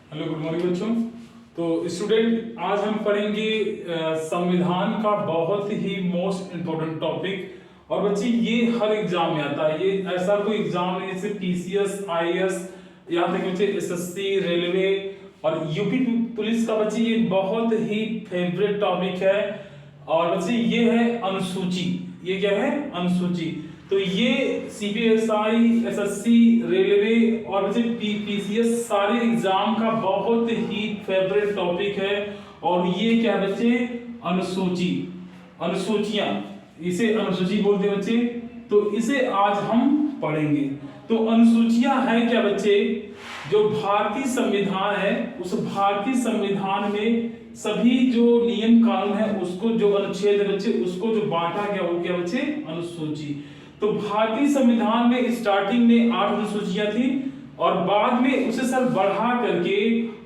Hello, good morning बच्चों। तो student, आज हम पढ़ेंगे संविधान का बहुत ही मोस्ट इम्पोर्टेंट टॉपिक। और बच्चे ये हर एग्जाम में आता है, ये ऐसा कोई एग्जाम नहीं जैसे पीसीएस, आईएएस, यहाँ तक बच्चे एसएससी, रेलवे और यूपी पुलिस का बच्चे ये बहुत ही फेवरेट टॉपिक है। और बच्चे ये है अनुसूची। ये क्या है? अनुसूची। तो ये सीपीएसआई, एसएससी, रेलवे और बच्चे पीसीएस सारे एग्जाम का बहुत ही फेवरेट टॉपिक है। और ये क्या है बच्चे? अनुसूची, अनुसूचियां, इसे अनुसूची बोलते हैं बच्चे। तो इसे आज हम पढ़ेंगे। तो अनुसूचियां है क्या बच्चे? जो भारतीय संविधान है, उस भारतीय संविधान में सभी जो नियम कानून है उसको, जो अनुच्छेद है बच्चे, उसको जो बांटा गया वो क्या बच्चे? अनुसूची। तो भारतीय संविधान में स्टार्टिंग में 8 अनुसूचियां थी और बाद में उसे सर बढ़ा करके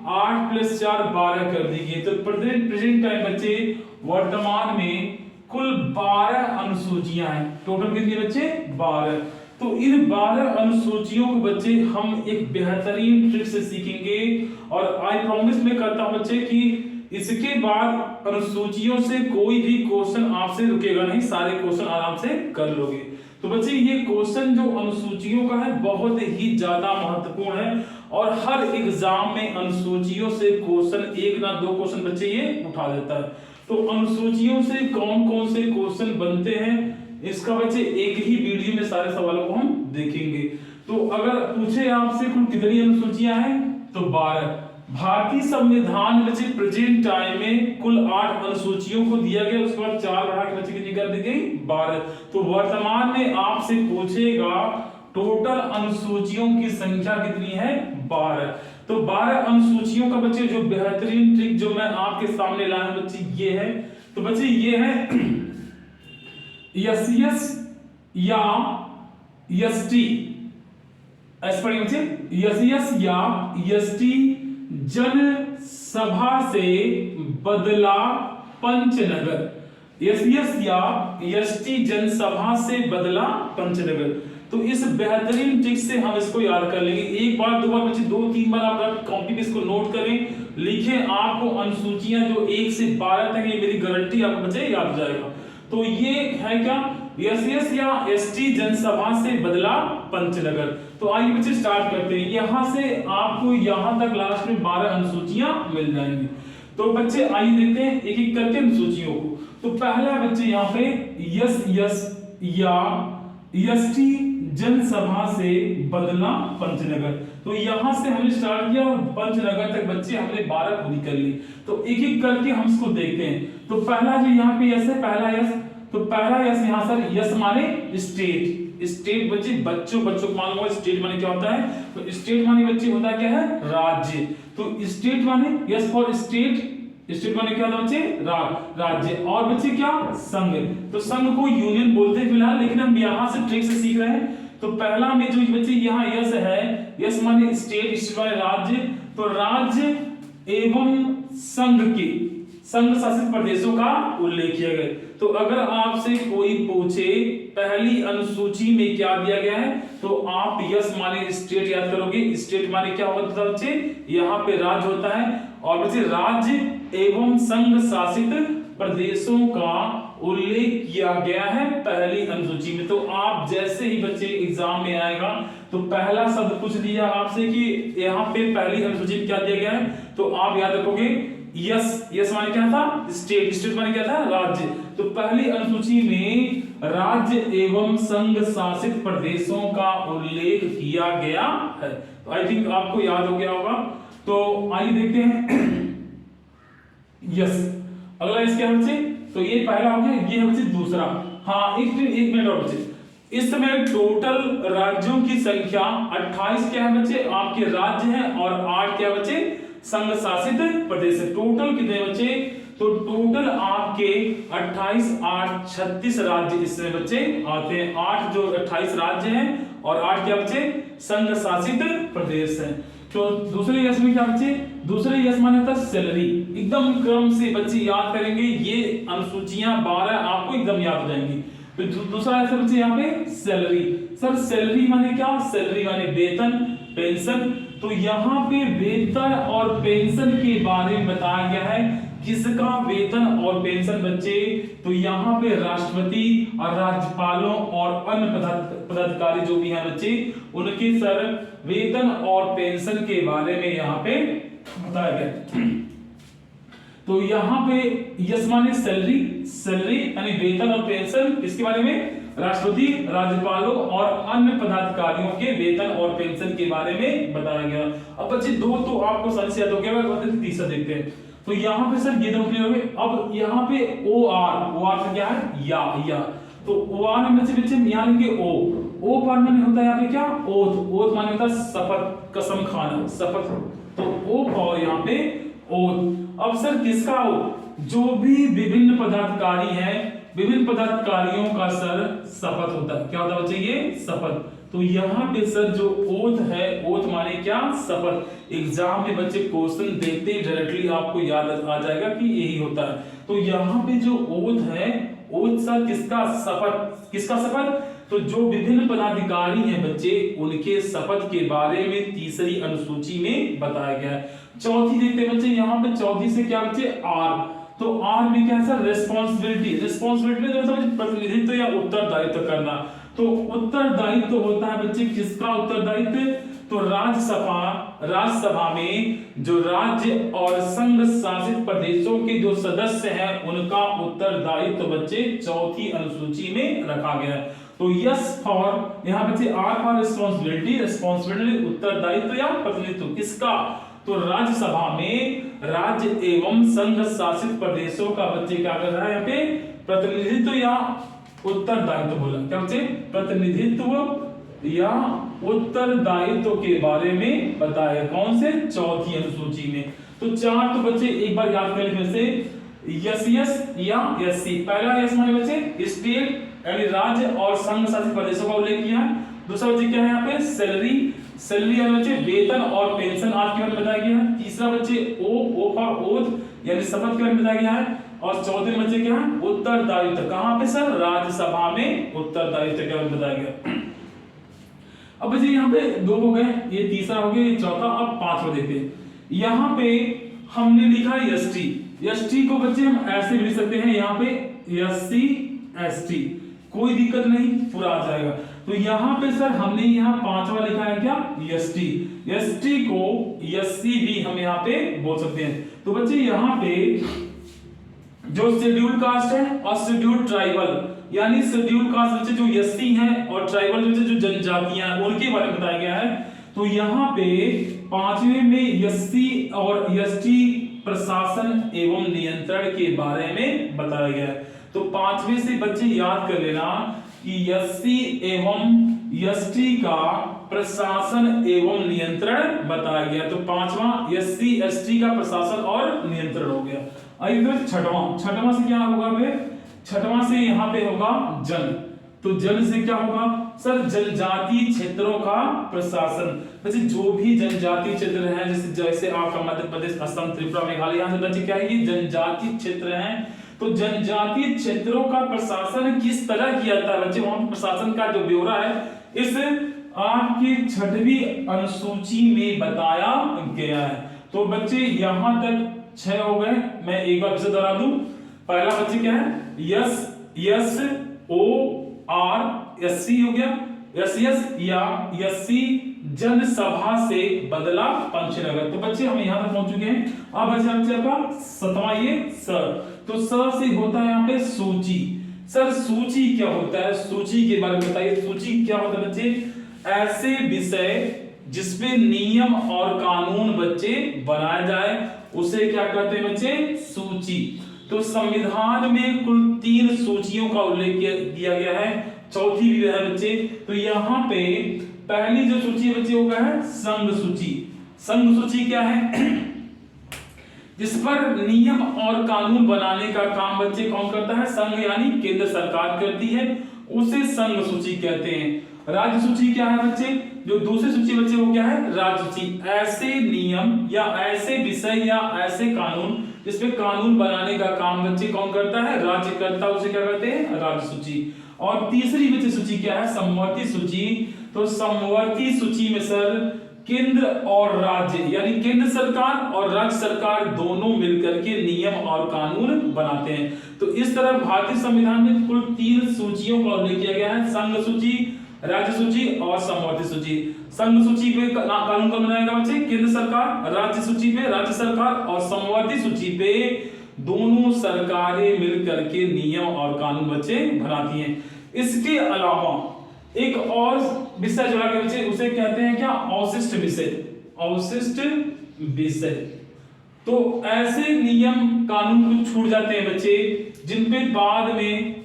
8 + 4 12 कर दी गई। तो प्रेजेंट टाइम बच्चे वर्तमान में कुल 12 अनुसूचियां हैं। टोटल कितनी बच्चे? 12। तो इन 12 अनुसूचियों को बच्चे हम एक बेहतरीन ट्रिक से सीखेंगे। और आई प्रॉमिस मैं करता हूं बच्चे कि इसके बाद अनुसूचियों से कोई भी क्वेश्चन आपसे रुकेगा नहीं, सारे क्वेश्चन आराम से कर लोगे। तो बच्चे ये क्वेश्चन जो अनुसूचियों का है बहुत ही ज्यादा महत्वपूर्ण है और हर एग्जाम में अनुसूचियों से क्वेश्चन, एक ना दो क्वेश्चन बच्चे ये उठा देता है। तो अनुसूचियों से कौन कौन से क्वेश्चन बनते हैं, इसका बच्चे एक ही वीडियो में सारे सवालों को हम देखेंगे। तो अगर पूछे आपसे कुल कितनी अनुसूचियां हैं तो 12। भारतीय संविधान में बच्चे प्रेजेंट टाइम में कुल 8 अनुसूचियों को दिया गया, उसके बाद 4 बढ़ा के बच्चे कितनी कर दी गई? 12। तो वर्तमान में आपसे पूछेगा टोटल अनुसूचियों की संख्या कितनी है? 12। तो 12 अनुसूचियों का बच्चे जो बेहतरीन ट्रिक जो मैं आपके सामने लाया हूं बच्चे ये है। तो बच्चे ये है एससीएस या एसटी, ऐसे पढ़िए बच्चे, एससीएस या एसटी जनसभा से बदला पंचनगर। एससीएस या एसटी जनसभा से बदला पंचनगर। तो इस बेहतरीन ट्रिक से हम इसको याद कर लेंगे। एक बार, दो बार बच्चे, 2-3 बार आप कॉपी पे इसको नोट करें, लिखें। आपको अनुसूचियां जो 1 से 12 तक, ये मेरी गारंटी आपको बच्चे याद हो जाएगा। तो ये है क्या? एससीएस या एसटी जनसभा से बदला पंचनगर। तो आइए बच्चे स्टार्ट करते हैं। यहां से आपको यहां तक लास्ट में 12 अनुसूचियां मिल जाएंगी। तो बच्चे आइए देखते हैं एक एक करके अनुसूचियों को। तो पहला बच्चे यहाँ पे एससीएस या एसटी जनसभा से बदला पंचनगर। तो यहां से हमने स्टार्ट किया और पंचनगर तक बच्चे हमने 12 पूरी कर ली। तो एक एक करके हम इसको देखते हैं। तो पहला जो यहाँ पे यस है, पहला यस। तो पहला यस यहाँ सर, यस माने स्टेट। स्टेट बच्चे, बच्चों को मालूम होगा स्टेट माने क्या होता है। तो स्टेट माने बच्चे होता क्या है? राज्य। तो स्टेट माने यस फॉर स्टेट। स्टेट माने क्या होता है बच्चे? राज्य। और बच्चे क्या? संघ। तो संघ को यूनियन बोलते हैं फिलहाल, लेकिन हम यहां से ट्रिक से सीख रहे हैं। तो पहला में जो बच्चे यहाँ यस है, यस माने स्टेट, स्टेट माने राज्य। तो राज्य एवं संघ के, संघ शासित प्रदेशों का उल्लेख किया गया। तो अगर आपसे कोई पूछे पहली अनुसूची में क्या दिया गया है, तो आप यस माने स्टेट याद करोगे। स्टेट माने क्या होता है बच्चे? यहाँ पे राज्य होता है। और बच्चे राज्य एवं संघ शासित प्रदेशों का उल्लेख किया गया है पहली अनुसूची में। तो आप जैसे ही बच्चे एग्जाम में आएगा तो पहला शब्द पूछ लिया आपसे कि यहाँ पे पहली अनुसूची में क्या दिया गया है, तो आप याद रखोगे यस। यस माने क्या था? स्टेट। स्टेट माने क्या था? राज्य। तो पहली अनुसूची में राज्य एवं संघ शासित प्रदेशों का उल्लेख किया गया है। तो आई थिंक आपको याद हो गया होगा। तो आइए देखते हैं यस। अगला इसके बच्चे, तो ये पहला हो गया, ये है बच्चे दूसरा। हाँ, एक मिनट और बच्चे, इस समय टोटल राज्यों की संख्या 28 क्या है बच्चे? आपके राज्य हैं और 8 क्या बच्चे? संघ शासित प्रदेश है। टोटल कितने बच्चे? तो टोटल आपके 28, 8, 36 राज्य इसमें बच्चे आते हैं। 8 जो 28 राज्य हैं और 8 क्या बच्चे? संघ शासित प्रदेश हैं। तो दूसरे यस में क्या बच्चे? दूसरे यस माने होता है सैलरी। एकदम क्रम से बच्चे याद करेंगे, ये अनुसूचियां 12 आपको एकदम याद हो जाएंगी। तो दूसरा ऐसा बच्चे यहाँ पे सैलरी। सर सैलरी माने क्या? सैलरी माने वेतन, पेंशन। तो यहाँ पे वेतन और पेंशन के बारे में बताया गया है। किसका वेतन और पेंशन बच्चे? तो यहाँ पे राष्ट्रपति और राज्यपालों और अन्य पदाधिकारी जो भी हैं बच्चे, उनके सर वेतन और पेंशन के बारे में यहाँ पे बताया गया। तो यहाँ पे यस माने सैलरी, सैलरी यानी वेतन और पेंशन, इसके बारे में राष्ट्रपति, राज्यपालों और अन्य पदाधिकारियों के वेतन और पेंशन के बारे में बताया गया। अब बच्चे दो तो आपको सही से याद हो गया, तीसरा देखते हैं। तो यहाँ पे सर ये दोनों क्लियर हो गए। अब यहाँ पे ओ आर का क्या है? या। तो ओ आर में बच्चे यहाँ लिखे ओ पर माने होता है यहाँ पे क्या? ओथ माने होता है शपथ, कसम खाना, शपथ। तो ओ और यहाँ पे ओथ। अब सर किसका ओथ? जो भी विभिन्न पदाधिकारी हैं, विभिन्न पदाधिकारियों का सर शपथ होता है। क्या होता है बच्चे? ये शपथ। तो यहाँ पे सर जो ओथ है, ओथ माने क्या? शपथ। एग्जाम में बच्चे क्वेश्चन देखते ही डायरेक्टली आपको याद आ जाएगा कि यही होता है। तो यहाँ पे जो ओथ है, ओथ सर किसका? शपथ। किसका शपथ? तो जो विभिन्न पदाधिकारी हैं बच्चे, उनके शपथ के बारे में तीसरी अनुसूची में बताया गया है। चौथी देखते हैं बच्चे, यहाँ पे चौथी से क्या बच्चे? आर। तो आर में क्या है सर? रिस्पॉन्सिबिलिटी। रिस्पॉन्सिबिलिटी जो है प्रतिनिधित्व या उत्तरदायित्व करना। तो उत्तरदायित्व होता है बच्चे किसका उत्तरदायित्व? तो राज्यसभा में जो राज्य और संघ शासित प्रदेशों के जो सदस्य हैं, उनका उत्तरदायित्व बच्चे चौथी अनुसूची में रखा गया है। तो यस फॉर, यहाँ बच्चे आर फॉर रिस्पॉन्सिबिलिटी उत्तरदायित्व या प्रतिनिधित्व किसका? तो राज्यसभा में राज्य एवं संघ शासित प्रदेशों का बच्चे क्या कर रहा है यहाँ पे? प्रतिनिधित्व या उत्तरदायित्व बोला। क्या बच्चे? प्रतिनिधित्व या उत्तरदायित्व के बारे में बताया। कौन से? चौथी अनुसूची में। तो चार तो बच्चे एक बार याद कर लें से, यस या यस। पहला यस माने बच्चे स्टेट यानी राज्य और संघ शासित प्रदेशों का उल्लेख किया है। दूसरा बच्चे क्या है यहाँ पे? सैलरी यानी बच्चे वेतन और पेंशन आज के बारे में बताया गया है। तीसरा बच्चे ओ फॉर ओथ यानी शपथ के बारे में बताया गया है। और चौथे बच्चे क्या है? उत्तरदायित्व। कहां पे सर? राज्यसभा में उत्तरदायित्व के बारे में बताया गया। अब बच्चे यहाँ पे दो हो गए, ये तीसरा हो गया, ये चौथा। अब पांचवा देखते हैं। यहाँ पे हमने लिखा एसटी को बच्चे हम ऐसे भी लिख सकते हैं, यहाँ पे एसटी, कोई दिक्कत नहीं, पूरा आ जाएगा। तो यहाँ पे सर हमने यहाँ पांचवा लिखा है क्या? एसटी को एससी भी हम यहाँ पे बोल सकते हैं। तो बच्चे यहाँ पे जो शेड्यूल कास्ट है और शेड्यूल ट्राइबल, यानी शेड्यूल कास्ट बच्चे जो एससी हैं और ट्राइबल बच्चे जो जनजातियां हैं, उनके बारे में बताया गया है। तो यहाँ पे पांचवे में एससी और एसटी प्रशासन एवं नियंत्रण के बारे में बताया गया है। तो पांचवे से बच्चे याद कर लेना कि एससी एवं एसटी का प्रशासन एवं नियंत्रण बताया गया। तो पांचवा एससी एसटी का प्रशासन और नियंत्रण हो गया। आइए छठवां से क्या होगा? छठवां से यहाँ पे होगा जन। तो जन से क्या होगा सर? जनजातीय क्षेत्रों का प्रशासन। वैसे जो भी जनजातीय क्षेत्र हैं, जैसे आपका मध्य प्रदेश, असम, त्रिपुरा, मेघालय, यहाँ से बच्चे क्या है? ये जनजातीय क्षेत्र हैं। तो जनजातीय क्षेत्रों का प्रशासन किस तरह किया जाता है बच्चे, वहां प्रशासन का जो ब्यौरा है इस आपकी छठवीं अनुसूची में बताया गया है। तो बच्चे यहां तक 6 हो गए। मैं एक बार फिर से दोहरा दूं। पहला बच्चे क्या है? यस ओ आर एससी हो गया, यस या एससी जनसभा से बदला पंचनगर। तो बच्चे हम यहां तक पहुंच चुके हैं। अब बच्चे आपका सातवां ये सर। तो सर से होता है यहाँ पे सूची। सर सूची क्या होता है? सूची के बारे में बताइए। सूची क्या होता है बच्चे? ऐसे विषय जिसपे नियम और कानून बच्चे बनाया जाए उसे क्या कहते हैं बच्चे? सूची। तो संविधान में कुल 3 सूचियों का उल्लेख किया गया है, चौथी भी है बच्चे। तो यहाँ पे पहली जो सूची है बच्चे वो क्या है? संघ सूची। संघ सूची क्या है? जिस पर नियम और कानून बनाने का काम बच्चे कौन करता है? संघ यानी केंद्र सरकार करती है, उसे संघ सूची कहते हैं। राज्य सूची क्या है बच्चे? जो दूसरी सूची बच्चे वो क्या है? राज्य सूची। ऐसे नियम या ऐसे विषय या ऐसे कानून जिसपे कानून बनाने का काम बच्चे कौन करता है? राज्य करता, उसे क्या कहते हैं? राज्य सूची। और तीसरी बच्चे सूची क्या है? समवर्ती सूची। तो समवर्ती सूची में सर केंद्र और राज्य यानी केंद्र सरकार और राज्य सरकार दोनों मिलकर के नियम और कानून बनाते हैं। तो इस तरह भारतीय संविधान में कुल 3 सूचियों का उल्लेख किया गया है, संघ सूची, राज्य सूची और समवर्ती सूची। संघ सूची पे कानून कौन बनाएगा बच्चे? केंद्र सरकार। राज्य सूची पे राज्य सरकार और समवर्ती सूची पे दोनों सरकारें मिलकर के नियम और कानून बच्चे बनाती हैं। इसके अलावा एक और विषय जोड़ा गया बच्चे, उसे कहते हैं क्या? अवशिष्ट विषय। अवशिष्ट विषय तो ऐसे नियम कानून कुछ छूट जाते हैं बच्चे जिन पे बाद में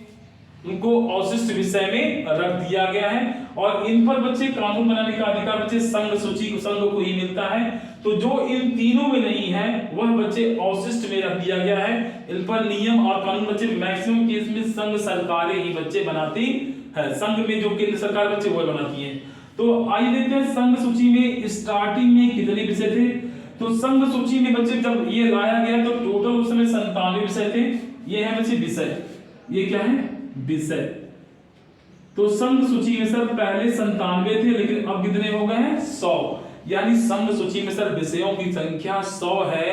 उनको अवशिष्ट विषय में रख दिया गया है और इन पर बच्चे कानून बनाने का अधिकार बच्चे संघ सूची को संघ को ही मिलता है। तो जो इन तीनों में नहीं है वह बच्चे अवशिष्ट में रख दिया गया है। इन पर नियम और कानून बच्चे मैक्सिमम केस में संघ सरकारें ही बच्चे बनाती है। संघ में जो केंद्र सरकार बच्चे वो बनाती है। तो आइए देखते हैं संघ सूची में स्टार्टिंग में कितने विषय थे। तो संघ सूची में बच्चे जब ये लाया गया तो टोटल उस समय 97 विषय थे। ये है बच्चे विषय, ये क्या है? विषय। तो संघ सूची में सर पहले 97 थे लेकिन अब कितने हो गए हैं? 100। यानी संघ सूची में सर विषयों की संख्या 100 है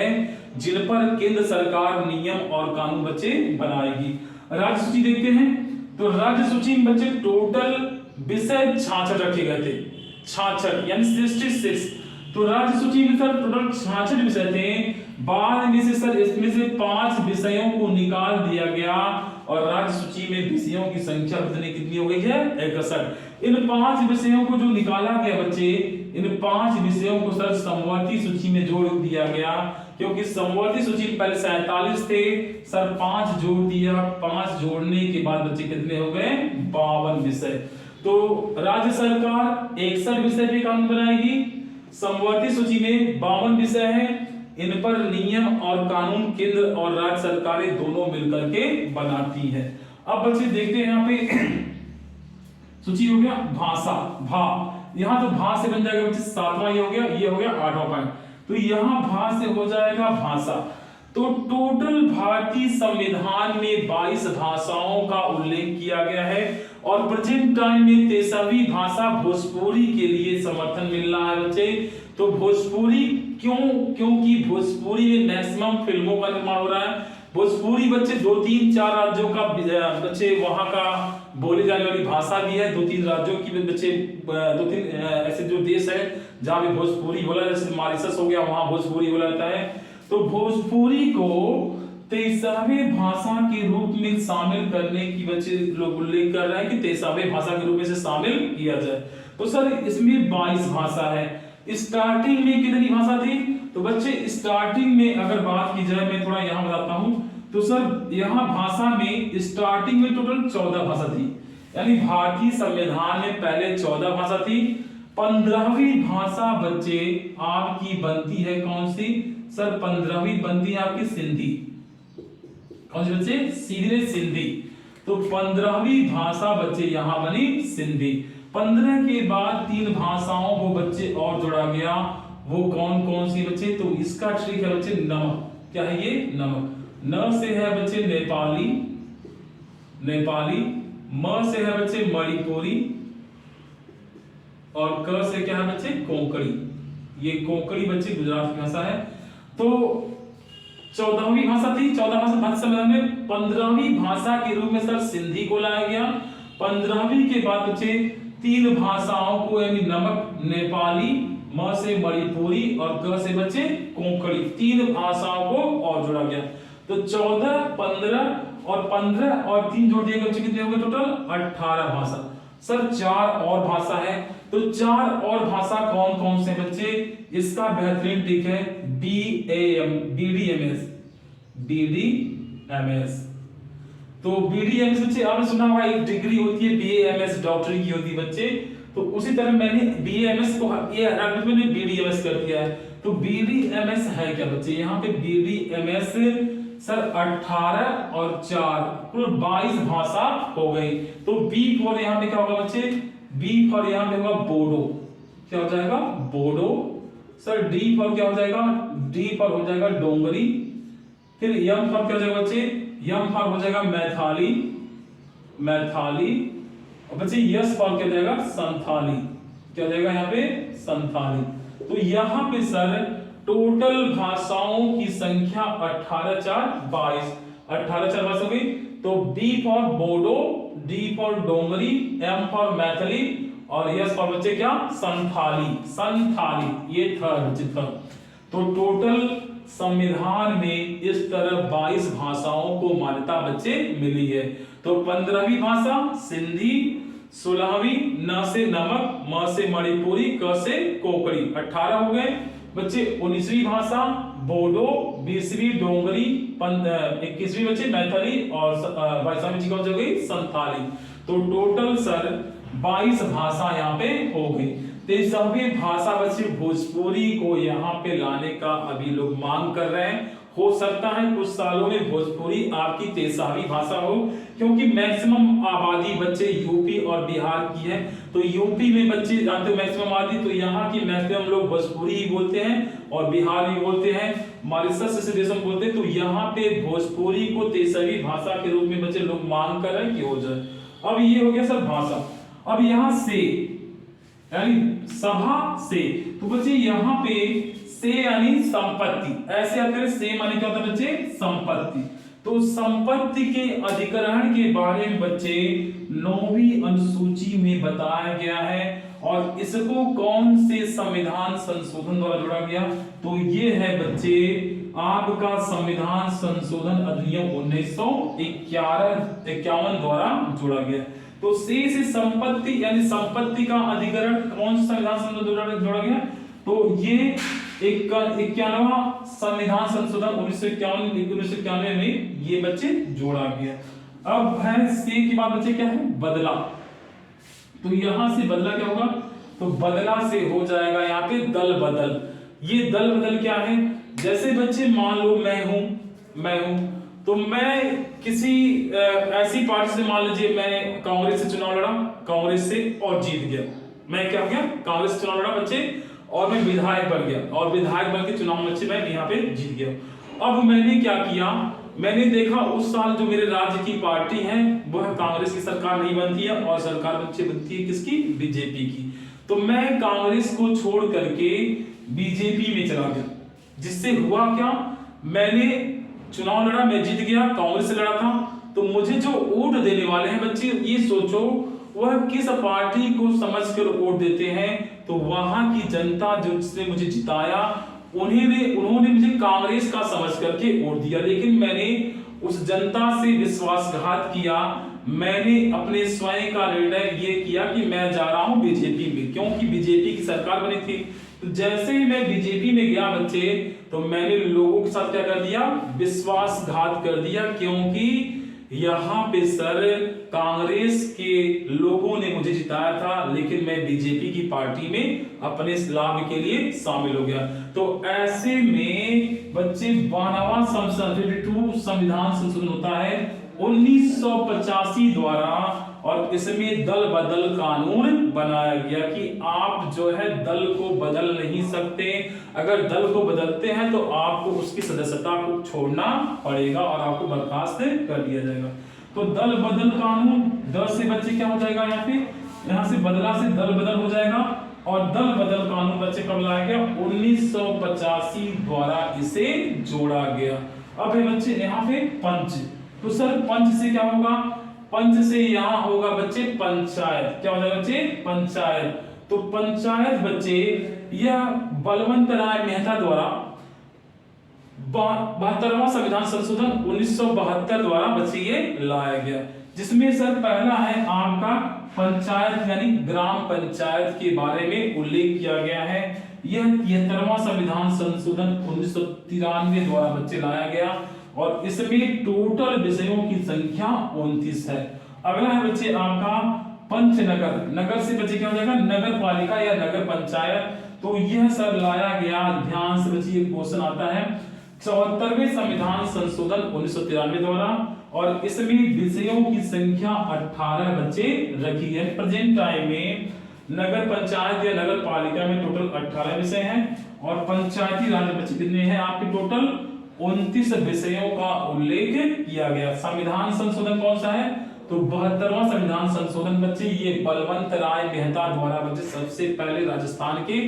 जिन पर केंद्र सरकार नियम और कानून बच्चे बनाएगी। राज्य सूची देखते हैं तो राज्य सूची में बच्चे टोटल विषय 66 रखे गए थे। 66 यानी 66। तो राज्य सूची में सर टोटल 66 विषय थे। बाद में से सर इसमें से 5 विषयों को निकाल दिया गया और राज्य सूची में विषयों की संख्या कितनी हो गई है? 61। इन 5 विषयों को जो निकाला गया बच्चे, इन 5 विषयों को सर समवर्ती सूची में जोड़ दिया गया क्योंकि समवर्ती सूची में पहले 47 थे, सर 5 जोड़ दिया। 5 जोड़ने के बाद बच्चे कितने हो गए? 52 विषय। तो राज्य सरकार 61 विषय पे कानून बनाएगी, समवर्ती सूची में 52 विषय हैं। इन पर नियम और कानून केंद्र और राज्य सरकारें दोनों मिलकर के बनाती है। अब बच्चे देखते हैं यहाँ पे सूची हो गया भाषा, भा। यहाँ तो भा से बन जाएगा बच्चे 7वां, ये हो गया, ये हो गया 8वां पॉइंट। तो यहाँ भा से हो जाएगा भाषा। तो टोटल भारतीय संविधान में 22 भाषाओं का उल्लेख किया गया है और प्रेजेंट टाइम में 23वीं भाषा भोजपुरी के लिए समर्थन मिल रहा है बच्चे। तो भोजपुरी क्यों? क्योंकि भोजपुरी में मैक्सिमम फिल्मों का निर्माण हो रहा है। भोजपुरी बच्चे 2-3-4 राज्यों का बच्चे वहां का बोली जाने वाली भाषा भी है। 2-3 राज्यों की बच्चे 2-3 ऐसे जो देश है जहां पे भोजपुरी बोला जाता है, जैसे मॉरिशस हो गया, वहां भोजपुरी बोला जाता है। तो भोजपुरी को 23वीं भाषा के रूप में शामिल करने की बच्चे लोग उल्लेख कर रहे हैं कि 23वीं भाषा के रूप में से शामिल किया जाए। तो सर इसमें 22 भाषा है। स्टार्टिंग में कितनी भाषा थी? तो बच्चे स्टार्टिंग में अगर बात की जाए, मैं थोड़ा यहां बताता हूं। तो सर यहां भाषा में स्टार्टिंग में टोटल 14 भाषा थी। यानी भारतीय संविधान में पहले 14 भाषा थी। 15वीं भाषा बच्चे आपकी बनती है कौन सी? सर 15वीं बनती है आपकी सिंधी। कौन सी बच्चे? सीधे सिंधी। तो 15वीं भाषा बच्चे यहां बनी सिंधी। 15 के बाद 3 भाषाओं को बच्चे और जोड़ा गया। वो कौन कौन सी बच्चे? तो इसका ट्रिक है बच्चे नमक। क्या है ये? नमक। न से है बच्चे नेपाली, नेपाली। म से है बच्चे मणिपुरी और क से क्या है बच्चे? कोंकणी। ये कोंकणी बच्चे गुजरात की भाषा है। तो 14वीं भाषा थी। 14 भाषा भारत संविधान में 15वीं भाषा के रूप में सर सिंधी को लाया गया। 15वीं के बाद बच्चे 3 भाषाओं को यानी नमक, नेपाली, म से मणिपुरी और क से बच्चे कोंकणी, 3 भाषाओं को और जोड़ा गया। तो 14, 15 और 15 और 3 जोड़ दिए गए बच्चे कितने हो गए? टोटल 18 भाषा। सर 4 और भाषा है। तो 4 और भाषा कौन कौन से बच्चे? इसका बेहतरीन ट्रिक है BDMS। BDMS। तो BDMS बच्चे आपने सुना होगा, एक डिग्री होती है BAMS, डॉक्टरी की होती है बच्चे। तो उसी तरह मैंने BAMS को ये मैंने BDMS कर दिया है। तो BDMS है क्या बच्चे? यहाँ पे BDMS सर 18 और 4 कुल 22 भाषा हो गई। तो B फॉर यहाँ पे क्या होगा बच्चे? B फॉर यहाँ पे होगा बोडो। क्या हो जाएगा? बोडो। सर D फॉर क्या हो जाएगा? D फॉर हो जाएगा डोंगरी। फिर M फॉर क्या हो जाएगा बच्चे? M फॉर हो जाएगा मैथाली, मैथाली। और बच्चे S फॉर क्या हो जाएगा? संथाली। क्या हो जाएगा यहाँ पे? संथाली। तो यहाँ पे सर टोटल भाषाओं की संख्या 18 4 22, 18 4 22 हो गई। तो B for Bodo, D for Dogri, M for Maithili और S फॉर बच्चे क्या संथाली, संथाली ये था। तो टोटल संविधान में इस तरह 22 भाषाओं को मान्यता बच्चे मिली है। तो 15वीं भाषा सिंधी, 16वीं न से नमक, म से मणिपुरी, क से कोकड़ी, 18 हो गए बच्चे। 19वीं भाषा बोडो, 20वीं डोंगरी, 21वीं बच्चे मैथिली और 22वीं जी कौन सी हो गई संथाली। तो टोटल सर 22 भाषा यहाँ पे हो गई। तो सभी भाषा बच्चे भोजपुरी को यहाँ पे लाने का अभी लोग मांग कर रहे हैं। हो सकता है कुछ सालों में भोजपुरी आपकी 23वीं भाषा हो, क्योंकि मैक्सिमम आबादी बच्चे यूपी और बिहार की है। तो यूपी में बच्चे जानते हो मैक्सिमम आबादी, तो यहाँ की मैक्सिमम लोग भोजपुरी ही बोलते हैं और बिहार भी बोलते हैं, मॉरिशस जैसे देशों में बोलते हैं। तो यहाँ पे भोजपुरी को 23वीं भाषा के रूप में बच्चे लोग मांग कर रहे हैं कि हो जाए। अब ये हो गया सर भाषा। अब यहाँ से यानी सभा से, तो बच्चे यहाँ पे से यानी संपत्ति, ऐसे आते से माने क्या होता है बच्चे संपत्ति। तो संपत्ति के अधिग्रहण के बारे में बच्चे 9वीं अनुसूची में बताया गया है और इसको कौन से संविधान संशोधन द्वारा जोड़ा गया, तो ये है बच्चे आपका संविधान संशोधन अधिनियम 1951 द्वारा जोड़ा गया। तो से संपत्ति यानी संपत्ति का अधिग्रहण कौन सा संविधान संशोधन जोड़ा गया, तो ये 91वां संविधान संशोधन 1991 में ये बच्चे जोड़ा गया। अब है से की बात बच्चे क्या है बदला। तो यहां से बदला क्या होगा, तो बदला से हो जाएगा यहाँ पे दल बदल। ये दल बदल क्या है, जैसे बच्चे मान लो मैं हूं तो मैं किसी ऐसी पार्टी से, मान लीजिए मैं कांग्रेस से चुनाव लड़ा, कांग्रेस से और जीत गया। मैं क्या हो गया कांग्रेस से चुनाव लड़ा बच्चे और मैं विधायक बन गया और विधायक बन के चुनाव में बच्चे मैं यहाँ पे जीत गया। अब मैंने क्या किया, मैंने देखा उस साल जो मेरे राज्य की पार्टी है वह कांग्रेस की सरकार नहीं बनती है और सरकार बच्चे बनती है किसकी, बीजेपी की। तो मैं कांग्रेस को छोड़ करके बीजेपी में चला गया, जिससे हुआ क्या, मैंने चुनाव लड़ा, मैं जीत गया, कांग्रेस से लड़ा था। तो मुझे जो वोट देने वाले हैं बच्चे ये सोचो वह किस पार्टी को समझकर वोट देते हैं, तो वहां की जनता जिसने मुझे जिताया उन्होंने मुझे कांग्रेस का समझ करके वोट दिया। लेकिन मैंने उस जनता से विश्वासघात किया, मैंने अपने स्वयं का निर्णय ये किया कि मैं जा रहा हूं बीजेपी में, क्योंकि बीजेपी की सरकार बनी थी। तो जैसे ही मैं बीजेपी में गया बच्चे, तो मैंने लोगों के साथ क्या कर दिया, विश्वासघात कर दिया, क्योंकि यहाँ पे सर कांग्रेस के लोगों ने मुझे जिताया था, लेकिन मैं बीजेपी की पार्टी में अपने लाभ के लिए शामिल हो गया। तो ऐसे में बच्चे 92वां संविधान संशोधन होता है 1985 द्वारा, और इसमें दल बदल कानून बनाया गया कि आप जो है दल को बदल नहीं सकते, अगर दल को बदलते हैं तो आपको उसकी सदस्यता को छोड़ना पड़ेगा और आपको बर्खास्त कर दिया जाएगा। तो दल बदल कानून, द से बच्चे क्या हो जाएगा, यहाँ से बदला से दल बदल हो जाएगा, और दल बदल कानून बच्चे कब लाया गया, 1985 द्वारा इसे जोड़ा गया। अब है बच्चे यहाँ पे पंच, तो सर पंच से क्या होगा, पंच से यहाँ होगा बच्चे पंचायत, क्या हो जाएगा बच्चे पंचायत। तो पंचायत बच्चे यह बलवंत राय मेहता द्वारा 72वां संविधान संशोधन 1972 द्वारा बच्चे ये लाया गया, जिसमें सर पहला है आपका पंचायत यानी ग्राम पंचायत के बारे में उल्लेख किया गया है। यह 73वां संविधान संशोधन 1993 द्वारा बच्चे लाया गया और इसमें टोटल विषयों की संख्या 29 है। अगला है बच्चे आपका पंचनगर, नगर से बच्चे क्या हो जाएगा, नगर पालिका या नगर पंचायत। तो यह सब लाया गया, ध्यान से बच्चे क्वेश्चन आता है 74वें संविधान संशोधन 1993 द्वारा, और इसमें विषयों की संख्या 18 बच्चे रखी है। प्रेजेंट टाइम में नगर पंचायत या नगर पालिका में टोटल 18 विषय हैं और पंचायती राज में बच्चे कितने हैं आपके, टोटल 29 विषयों का उल्लेख किया गया। संविधान संशोधन कौन सा है, तो 72वां संविधान संशोधन बच्चे ये बलवंत राय मेहता द्वारा बच्चे सबसे पहले राजस्थान के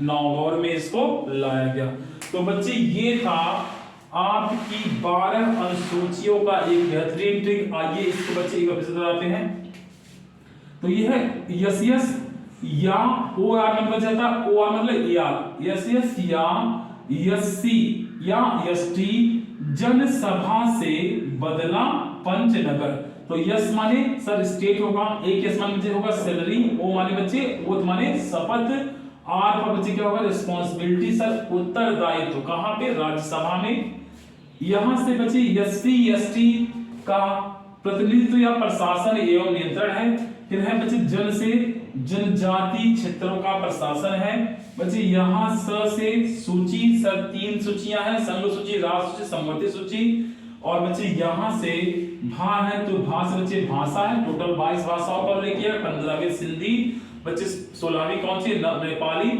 नागौर में इसको लाया गया। तो बच्चे ये था आपकी 12 अनुसूचियों का एक बेहतरीन ट्रिक। आइए इसको बच्चे एक वापस बताते हैं। तो ये है यस यस या ओ आर नंबर जाता, ओ आर मतलब यार, यस यस या यसी या यष्टि जनसभा से बदला पंचनगर। तो यस माने सर स्टेट होगा, एक यस माने बच्चे होगा सैलरी, ओ माने बच्चे ओथ माने शपथ, आर पर बच्चे क्या होगा रिस्पांसिबिलिटी सर उत्तरदायित्व। कहां पे राज्यसभा में। यहां से बच्चे एससी एसटी का प्रतिनिधित्व या प्रशासन एवं नियंत्रण है। फिर है बच्चे जन से जनजाति क्षेत्रों का प्रशासन है। बच्चे यहाँ स से सूची सर 3 सूचियां हैं, संघ सूची, राष्ट्र सूची, समवर्ती सूची। और बच्चे यहाँ से भा है तो भा से बच्चे भाषा है, टोटल 22 भाषाओं पर लेके 15वीं सिंधी, बच्चे 16वीं कौन सी नेपाली,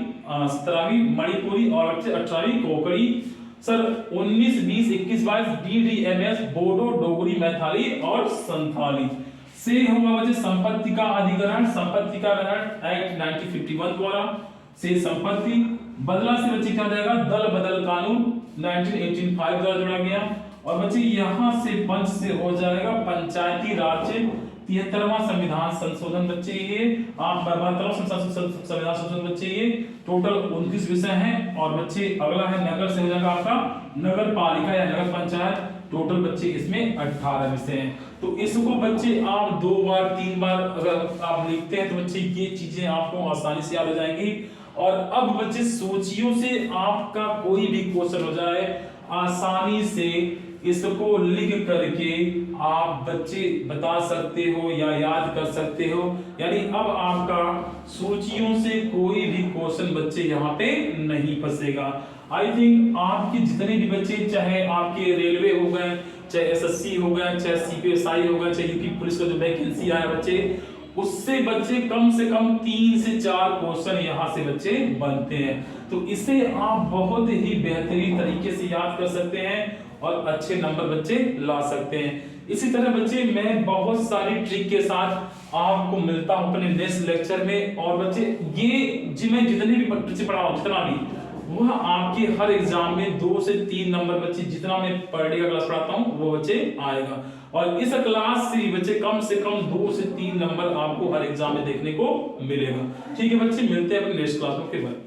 17वीं मणिपुरी और बच्चे 18वीं कोंकणी। सर 19 20 21 22 डीडीएमएस बोडो डोगरी मैथिली और संथाली से होगा बच्चे संपत्ति का अधिग्रहण, संपत्ति का ग्रहण एक्ट 1951 द्वारा से संपत्ति। बदला से बच्चे क्या जाएगा दल बदल कानून 1985 द्वारा जोड़ा गया। और बच्चे यहां से पंच से हो जाएगा पंचायती राज 73वां संविधान संशोधन बच्चे ये आप 72वां संविधान संशोधन बच्चे ये टोटल 29 विषय हैं। और बच्चे अगला है नगर से हो जाएगा आपका नगर पालिका या नगर पंचायत, टोटल बच्चे इसमें 18 विषय हैं। तो इसको बच्चे आप 2 बार 3 बार अगर आप लिखते हैं तो बच्चे ये चीजें आपको आसानी से याद हो जाएंगी। और अब बच्चे सूचियों से आपका कोई भी क्वेश्चन हो जाए आसानी से इसको लिख करके आप बच्चे बता सकते हो या याद कर सकते हो। यानी अब आपका सूचियों से कोई भी क्वेश्चन बच्चे यहाँ पे नहीं फंसेगा। आई थिंक आपके जितने भी बच्चे चाहे आपके रेलवे हो गए, चाहे एसएससी हो गए, चाहे सीपीएसआई हो गए, चाहे यूपी पुलिस का जो वैकेंसी आया बच्चे, उससे बच्चे कम से कम 3 से 4 क्वेश्चन यहाँ से बच्चे बनते हैं। तो इसे आप बहुत ही बेहतरीन तरीके से याद कर सकते हैं और अच्छे नंबर बच्चे ला सकते हैं। इसी तरह बच्चे मैं बहुत सारी ट्रिक के साथ आपको मिलता हूं अपने नेक्स्ट लेक्चर में। और बच्चे ये जी मैं जितने भी बच्चे पढ़ाऊं जितना भी वह आपके हर एग्जाम में 2 से 3 नंबर बच्चे जितना मैं पर डे का क्लास पढ़ाता हूं वो बच्चे आएगा। और इस क्लास से बच्चे कम 2 से 3 नंबर आपको हर एग्जाम में देखने को मिलेगा। ठीक है बच्चे, मिलते हैं अपने नेक्स्ट क्लास में फिर।